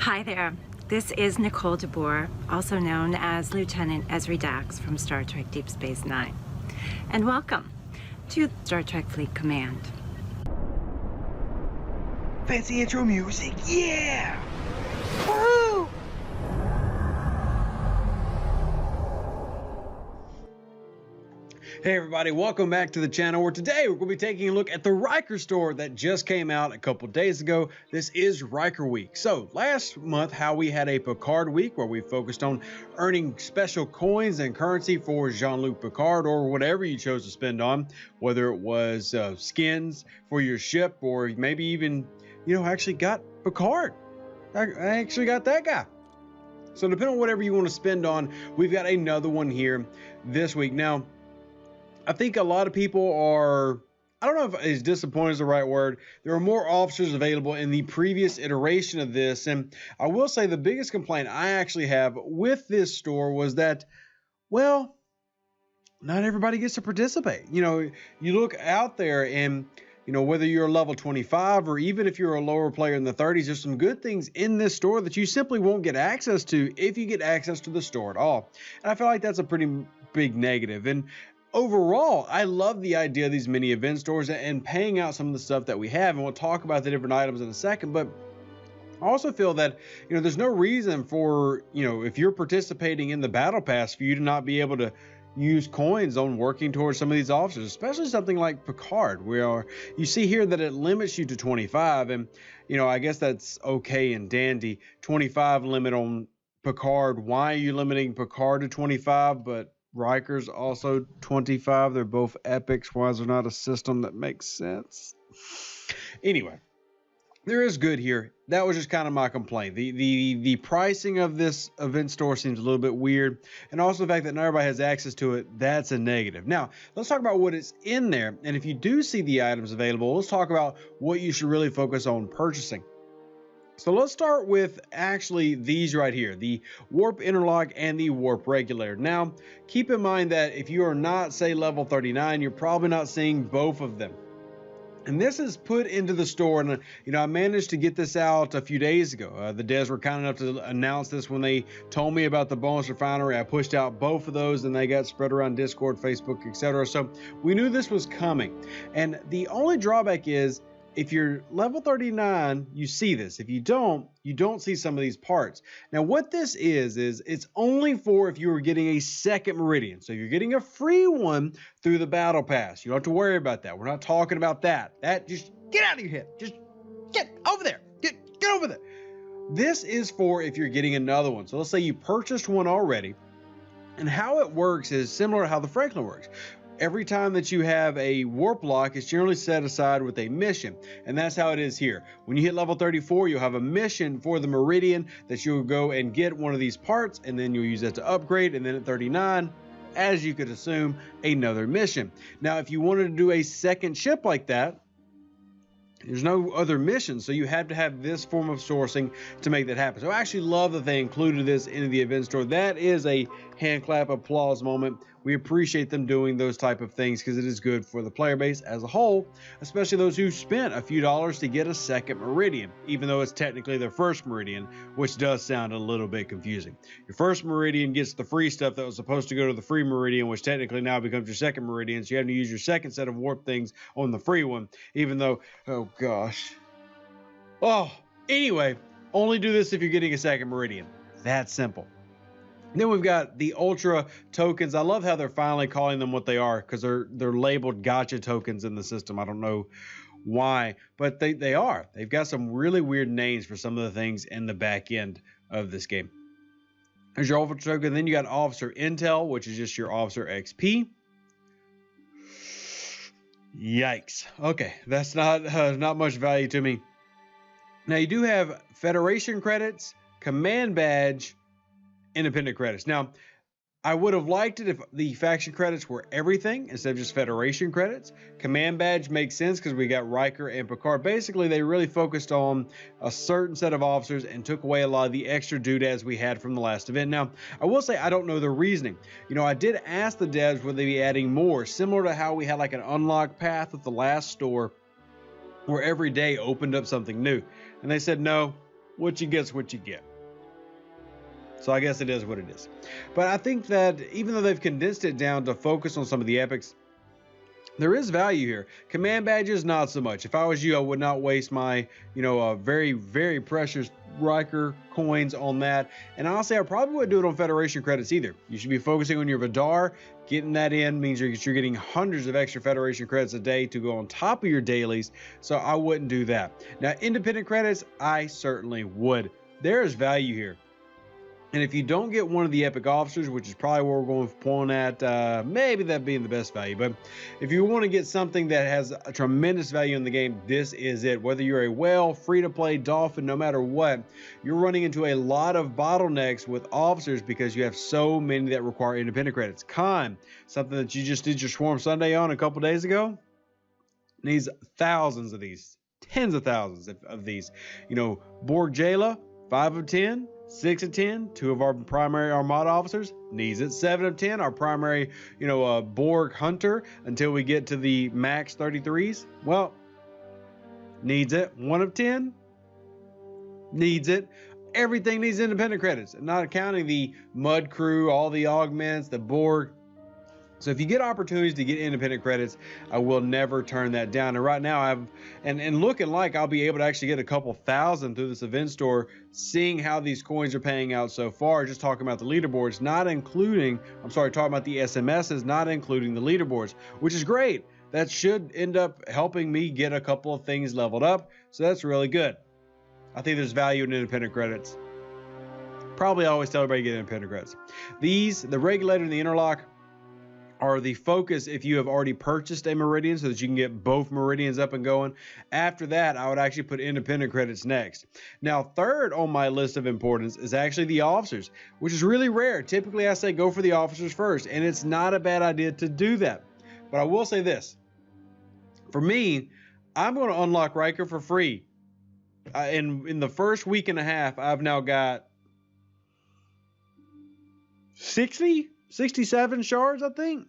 Hi there. This is Nicole DeBoer, also known as Lieutenant Ezri Dax from Star Trek Deep Space Nine. And welcome to Star Trek Fleet Command. Fancy intro music, yeah! Woo! Hey everybody, welcome back to the channel where today we're going to be taking a look at the Riker store that just came out a couple days ago. This is Riker Week. So last month how we had a Picard week where we focused on earning special coins and currency for Jean-Luc Picard or whatever you chose to spend on, whether it was skins for your ship or maybe even, actually got Picard. I actually got that guy. So depending on whatever you want to spend on, we've got another one here this week. Now, I think a lot of people are, I don't know if is disappointed is the right word. There are more officers available in the previous iteration of this. And I will say the biggest complaint I actually have with this store was that, well, not everybody gets to participate. You look out there and, whether you're a level 25 or even if you're a lower player in the 30s, there's some good things in this store that you simply won't get access to if you get access to the store at all. And I feel like that's a pretty big negative. And overall, I love the idea of these mini event stores and paying out some of the stuff that we have, and we'll talk about the different items in a second. But I also feel that, there's no reason for, if you're participating in the battle pass for you to not be able to use coins on working towards some of these officers, especially something like Picard, where you see here that it limits you to 25. And, I guess that's okay and dandy. 25 limit on Picard. Why are you limiting Picard to 25? But Riker's also 25. They're both epics. Why is there not a system that makes sense? Anyway, there is good here. That was just kind of my complaint. The pricing of this event store seems a little bit weird, and also the fact that not everybody has access to it, that's a negative. Now, let's talk about what is in there, and if you do see the items available, let's talk about what you should really focus on purchasing. So let's start with actually these right here, the warp interlock and the warp regulator. Now, keep in mind that if you are not, say, level 39, you're probably not seeing both of them. And this is put into the store, and I managed to get this out a few days ago. The devs were kind enough to announce this when they told me about the bonus refinery. I pushed out both of those, and they got spread around Discord, Facebook, etc. So we knew this was coming. And the only drawback is, if you're level 39, you see this. If you don't see some of these parts. Now, what this is it's only for if you are getting a second Meridian. So you're getting a free one through the battle pass. You don't have to worry about that. We're not talking about that. That just get out of your head. Just get over there. Get over there. This is for if you're getting another one. So let's say you purchased one already. And how it works is similar to how the Franklin works. Every time that you have a warp lock, it's generally set aside with a mission, and that's how it is here. When you hit level 34, you'll have a mission for the Meridian that you'll go and get one of these parts, and then you'll use that to upgrade, and then at 39, as you could assume, another mission. Now, if you wanted to do a second ship like that, there's no other mission, so you have to have this form of sourcing to make that happen. So I actually love that they included this into the event store. That is a hand clap applause moment. We appreciate them doing those type of things because it is good for the player base as a whole, especially those who spent a few dollars to get a second Meridian, even though it's technically their first Meridian, which does sound a little bit confusing. Your first Meridian gets the free stuff that was supposed to go to the free Meridian, which technically now becomes your second Meridian, so you have to use your second set of warp things on the free one, even though, oh gosh. Oh, anyway, only do this if you're getting a second Meridian. That simple. Then we've got the Ultra tokens. I love how they're finally calling them what they are because they're labeled gotcha tokens in the system. I don't know why, but they are. They've got some really weird names for some of the things in the back end of this game. There's your Ultra token. Then you got Officer Intel, which is just your Officer XP. Yikes. Okay, that's not much value to me. Now you do have Federation credits, Command Badge, Independent credits. Now, I would have liked it if the faction credits were everything instead of just Federation credits. Command Badge makes sense because we got Riker and Picard. Basically, they really focused on a certain set of officers and took away a lot of the extra doodads we had from the last event. Now, I will say I don't know the reasoning. I did ask the devs would they be adding more, similar to how we had like an unlock path at the last store where every day opened up something new. And they said, no, what you get's what you get. So I guess it is what it is. But I think that even though they've condensed it down to focus on some of the epics, there is value here. Command badges, not so much. If I was you, I would not waste my, very, very precious Riker coins on that. And honestly, I probably wouldn't do it on Federation credits either. You should be focusing on your Vidar. Getting that in means you're getting hundreds of extra Federation credits a day to go on top of your dailies. So I wouldn't do that. Now, independent credits, I certainly would. There is value here. And if you don't get one of the epic officers, which is probably where we're going to point at, maybe that being the best value. But if you want to get something that has a tremendous value in the game, this is it. Whether you're a whale, free-to-play, dolphin, no matter what, you're running into a lot of bottlenecks with officers because you have so many that require independent credits. Con, something that you just did your Swarm Sunday on a couple days ago, needs thousands of these, tens of thousands of these. Borg Jayla, 5 of 10. 6 of 10, 2 of our primary Armada officers needs it. 7 of 10, our primary, Borg Hunter until we get to the max 33s. Well, needs it. 1 of 10 needs it. Everything needs independent credits, not counting the Mud Crew, all the augments, the Borg. So if you get opportunities to get independent credits, I will never turn that down. And right now I've and looking like I'll be able to actually get a couple thousand through this event store, seeing how these coins are paying out so far, just talking about the leaderboards, talking about the SMSs, not including the leaderboards, which is great. That should end up helping me get a couple of things leveled up. So that's really good. I think there's value in independent credits. Probably always tell everybody to get independent credits. The regulator and the interlock are the focus if you have already purchased a Meridian so that you can get both Meridians up and going. After that, I would actually put independent credits next. Now, third on my list of importance is actually the officers, which is really rare. Typically, I say go for the officers first, and it's not a bad idea to do that. But I will say this. For me, I'm going to unlock Riker for free. In the first week and a half, I've now got 67 shards, I think.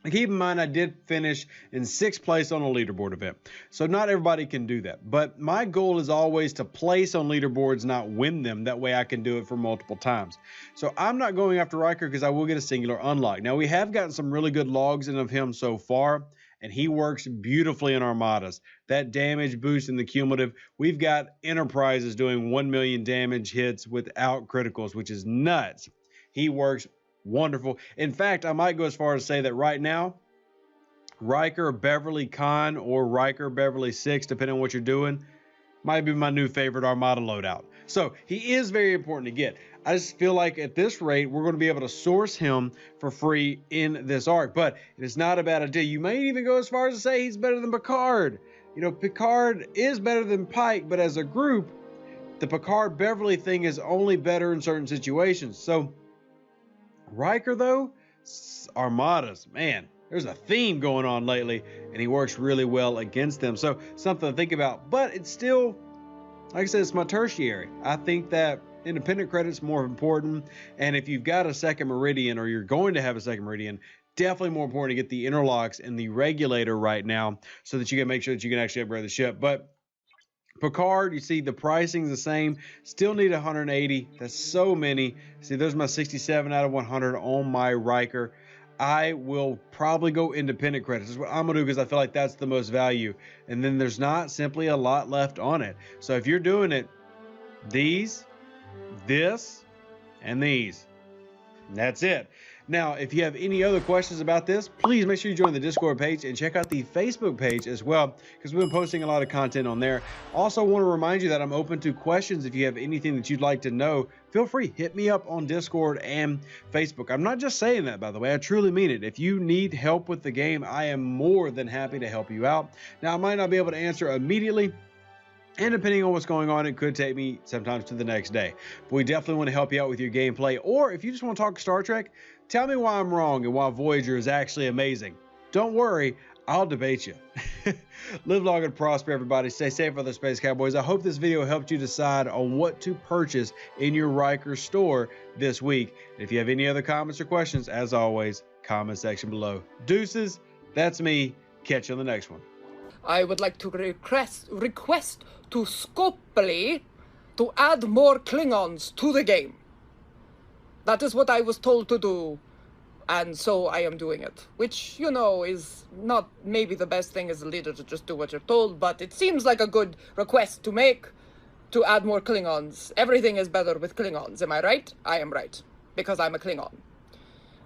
And keep in mind, I did finish in 6th place on a leaderboard event. So not everybody can do that. But my goal is always to place on leaderboards, not win them. That way I can do it for multiple times. So I'm not going after Riker because I will get a singular unlock. Now, we have gotten some really good logs in of him so far, and he works beautifully in Armadas. That damage boost in the cumulative. We've got Enterprises doing 1 million damage hits without criticals, which is nuts. He works wonderful. In fact, I might go as far as to say that right now, Riker Beverly Con or Riker Beverly 6, depending on what you're doing, might be my new favorite Armada loadout. So he is very important to get. I just feel like at this rate, we're going to be able to source him for free in this arc. But it is not a bad idea. You may even go as far as to say he's better than Picard. Picard is better than Pike, but as a group, the Picard Beverly thing is only better in certain situations. So Riker, though, Armadas, man, there's a theme going on lately, and he works really well against them. So something to think about. But it's still, like I said, it's my tertiary. I think that independent credit's more important. And if you've got a second Meridian, or you're going to have a second Meridian, definitely more important to get the interlocks and the regulator right now so that you can make sure that you can actually upgrade the ship. But Picard, you see the pricing's the same. Still need 180. That's so many. See, there's my 67 out of 100 on my Riker. I will probably go independent credits. That's what I'm going to do because I feel like that's the most value. And then there's not simply a lot left on it. So if you're doing it, these, this, and these. That's it. Now, if you have any other questions about this, please make sure you join the Discord page and check out the Facebook page as well, because we've been posting a lot of content on there. Also want to remind you that I'm open to questions. If you have anything that you'd like to know, feel free, hit me up on Discord and Facebook. I'm not just saying that, by the way. I truly mean it. If you need help with the game, I am more than happy to help you out. Now, I might not be able to answer immediately, and depending on what's going on, it could take me sometimes to the next day. But we definitely want to help you out with your gameplay. Or if you just want to talk Star Trek, tell me why I'm wrong and why Voyager is actually amazing. Don't worry, I'll debate you. Live long and prosper, everybody. Stay safe with the Space Cowboys. I hope this video helped you decide on what to purchase in your Riker store this week. And if you have any other comments or questions, as always, comment section below. Deuces, that's me. Catch you on the next one. I would like to request to Scopely to add more Klingons to the game. That is what I was told to do, and so I am doing it. Which, you know, is not maybe the best thing as a leader to just do what you're told, but it seems like a good request to make, to add more Klingons. Everything is better with Klingons, am I right? I am right, because I'm a Klingon.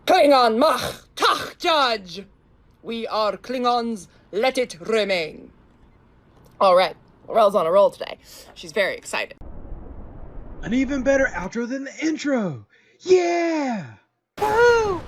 Klingon mach tach judge! We are Klingons, let it remain. All right, Laurel's on a roll today. She's very excited. An even better outro than the intro. Yeah! Woo!